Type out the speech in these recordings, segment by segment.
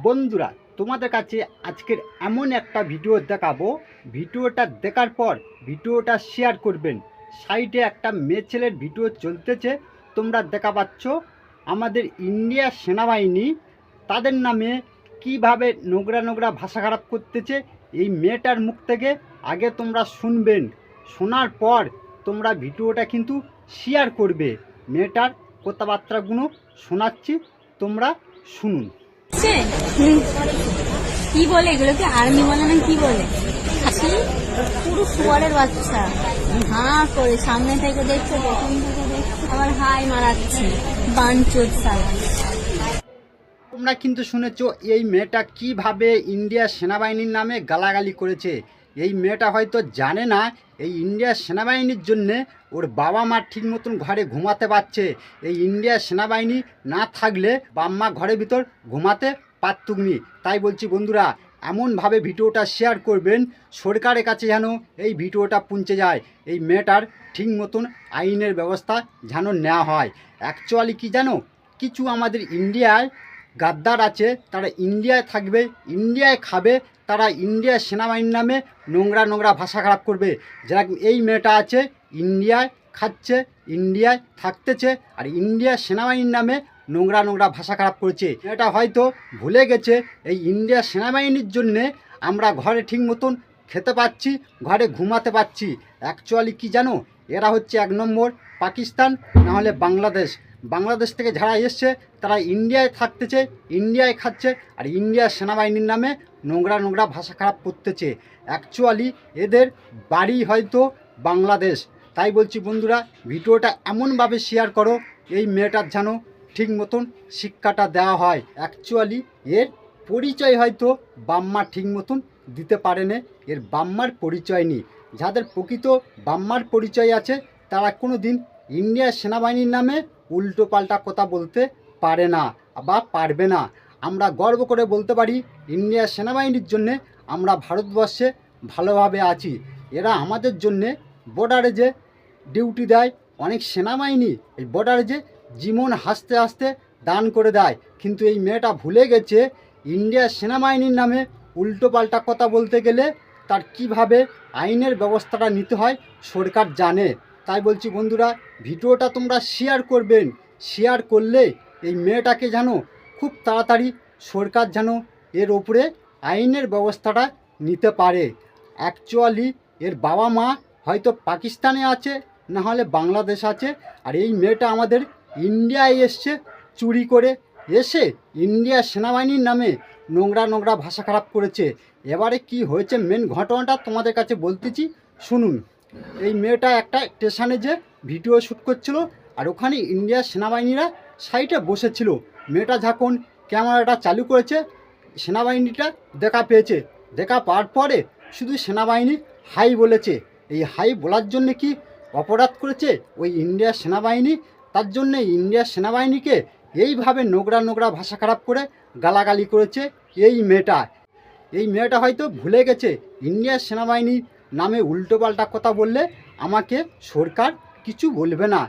বন্ধুরা, তোমাদের কাছে আজকের এমন একটা ভিডিও দেখাবো। ভিডিওটা দেখার পর ভিডিওটা শেয়ার করবেন। সাইডে একটা মেয়ে ছেলের ভিডিও চলতেছে, তোমরা দেখা পাচ্ছ। আমাদের ইন্ডিয়ার সেনাবাহিনী তাদের নামে কিভাবে নোংরা নোংরা ভাষা খারাপ করতেছে এই মেয়েটার মুখ থেকে আগে তোমরা শুনবেন। শোনার পর তোমরা ভিডিওটা কিন্তু শেয়ার করবে। মেয়েটার কথাবার্তাগুলো শোনাচ্ছি, তোমরা শুনুন। কি বলে এগুলোকে? আর্মি বলে না কি বলে? ছি, পুরো শুয়ারের বাচ্চা। হাঁ করে সামনে থেকে দেখছে, পেছন থেকে দেখছে, আবার হাই মারাচ্ছে। বাঞ্চোদ সালা। তোমরা কিন্তু শুনেছো এই মেয়েটা কিভাবে ইন্ডিয়ার সেনাবাহিনীর নামে গালাগালি করেছে। এই মেয়েটা হয়তো জানে না এই ইন্ডিয়ার সেনাবাহিনীর জন্যে ওর বাবা মা ঠিক মতন ঘরে ঘুমাতে পারছে। এই ইন্ডিয়ার সেনাবাহিনী না থাকলে বাম্মা ঘরের ভিতর ঘুমাতে পারতুকনি। তাই বলছি বন্ধুরা, এমনভাবে ভিডিওটা শেয়ার করবেন সরকারের কাছে যেন এই ভিডিওটা পৌঁছে যায়। এই মেয়েটার ঠিক মতন আইনের ব্যবস্থা যেন নেওয়া হয়। অ্যাকচুয়ালি কি জানো, কিছু আমাদের ইন্ডিয়ায় গাদ্দার আছে, তারা ইন্ডিয়ায় থাকবে, ইন্ডিয়ায় খাবে, তারা ইন্ডিয়ার সেনাবাহিনীর নামে নোংরা নোংরা ভাষা খারাপ করবে। যেরকম এই মেয়েটা আছে, ইন্ডিয়ায় খাচ্ছে, ইন্ডিয়ায় থাকতেছে, আর ইন্ডিয়ার সেনাবাহিনীর নামে নোংরা নোংরা ভাষা খারাপ করছে। এটা হয়তো ভুলে গেছে এই ইন্ডিয়ার সেনাবাহিনীর জন্যে আমরা ঘরে ঠিক মতন খেতে পাচ্ছি, ঘরে ঘুমাতে পাচ্ছি। অ্যাকচুয়ালি কি জানো, এরা হচ্ছে 1 নম্বর পাকিস্তান, নাহলে বাংলাদেশ। বাংলাদেশ থেকে যারা এসছে তারা ইন্ডিয়ায় থাকতেছে, ইন্ডিয়ায় খাচ্ছে, আর ইন্ডিয়ার সেনাবাহিনীর নামে নোংরা নোংরা ভাষা খারাপ করতেছে। অ্যাকচুয়ালি এদের বাড়ি হয়তো বাংলাদেশ। তাই বলছি বন্ধুরা, ভিডিওটা এমনভাবে শেয়ার করো এই মেয়েটার যেন ঠিক মতন শিক্ষাটা দেওয়া হয়। অ্যাকচুয়ালি এর পরিচয় হয়তো বাম্মা ঠিক মতন দিতে পারে না, এর বাম্মার পরিচয় নেই। যাদের প্রকৃত বাম্মার পরিচয় আছে তারা কোনো দিন ইন্ডিয়ার সেনাবাহিনীর নামে উল্টো পাল্টা কথা বলতে পারে না বা পারবে না। আমরা গর্ব করে বলতে পারি ইন্ডিয়ার সেনাবাহিনীর জন্যে আমরা ভারতবর্ষে ভালোভাবে আছি। এরা আমাদের জন্যে বর্ডারে যে ডিউটি দেয়, অনেক সেনাবাহিনী এই বর্ডারে যে জীবন হাসতে হাসতে দান করে দেয়, কিন্তু এই মেয়েটা ভুলে গেছে ইন্ডিয়ার সেনাবাহিনীর নামে উল্টো পাল্টা কথা বলতে গেলে তার কিভাবে আইনের ব্যবস্থাটা নিতে হয় সরকার জানে। তাই বলছি বন্ধুরা, ভিডিওটা তোমরা শেয়ার করবেন। শেয়ার করলে এই মেয়েটাকে যেন খুব তাড়াতাড়ি সরকার যেন এর ওপরে আইনের ব্যবস্থাটা নিতে পারে। অ্যাকচুয়ালি এর বাবা মা হয়তো পাকিস্তানে আছে, না হলে বাংলাদেশ আছে, আর এই মেয়েটা আমাদের ইন্ডিয়ায় এসছে চুরি করে, এসে ইন্ডিয়ার সেনাবাহিনীর নামে নোংরা নোংরা ভাষা খারাপ করেছে। এবারে কি হয়েছে মেন ঘটনাটা তোমাদের কাছে বলতেছি, শুনুন। এই মেয়েটা একটা স্টেশনে যে ভিডিও শ্যুট করছিল, আর ওখানে ইন্ডিয়ার সেনাবাহিনীরা সাইডে বসেছিল। মেয়েটা যখন ক্যামেরাটা চালু করেছে, সেনাবাহিনীটা দেখা পেয়েছে। দেখা পাওয়ার পরে শুধু সেনাবাহিনী হাই বলেছে। এই হাই বলার জন্যে কি অপরাধ করেছে ওই ইন্ডিয়ার সেনাবাহিনী? তার জন্যে ইন্ডিয়ার সেনাবাহিনীকে এইভাবে নোংরা নোংরা ভাষা খারাপ করে গালাগালি করেছে এই মেয়েটা। এই মেয়েটা হয়তো ভুলে গেছে ইন্ডিয়ার সেনাবাহিনীর নামে উল্টোপাল্টা কথা বললে আমাকে সরকার কিছু বলবে না।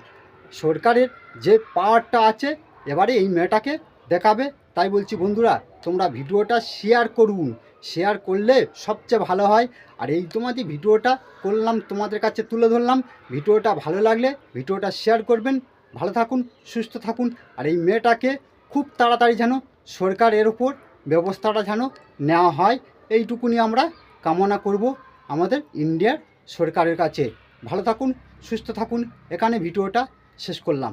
সরকারের যে পাওয়ারটা আছে এবারে এই মেয়েটাকে দেখাবে। তাই বলছি বন্ধুরা, তোমরা ভিডিওটা শেয়ার করুন। শেয়ার করলে সবচেয়ে ভালো হয়। আর এই তোমাদের ভিডিওটা করলাম, তোমাদের কাছে তুলে ধরলাম। ভিডিওটা ভালো লাগলে ভিডিওটা শেয়ার করবেন। ভালো থাকুন, সুস্থ থাকুন। আর এই মেয়েটাকে খুব তাড়াতাড়ি যেন সরকার এর ওপর ব্যবস্থাটা যেন নেওয়া হয়, এইটুকুনি আমরা কামনা করব আমাদের ইন্ডিয়ার সরকারের কাছে। ভালো থাকুন, সুস্থ থাকুন। এখানে ভিডিওটা শেষ করলাম।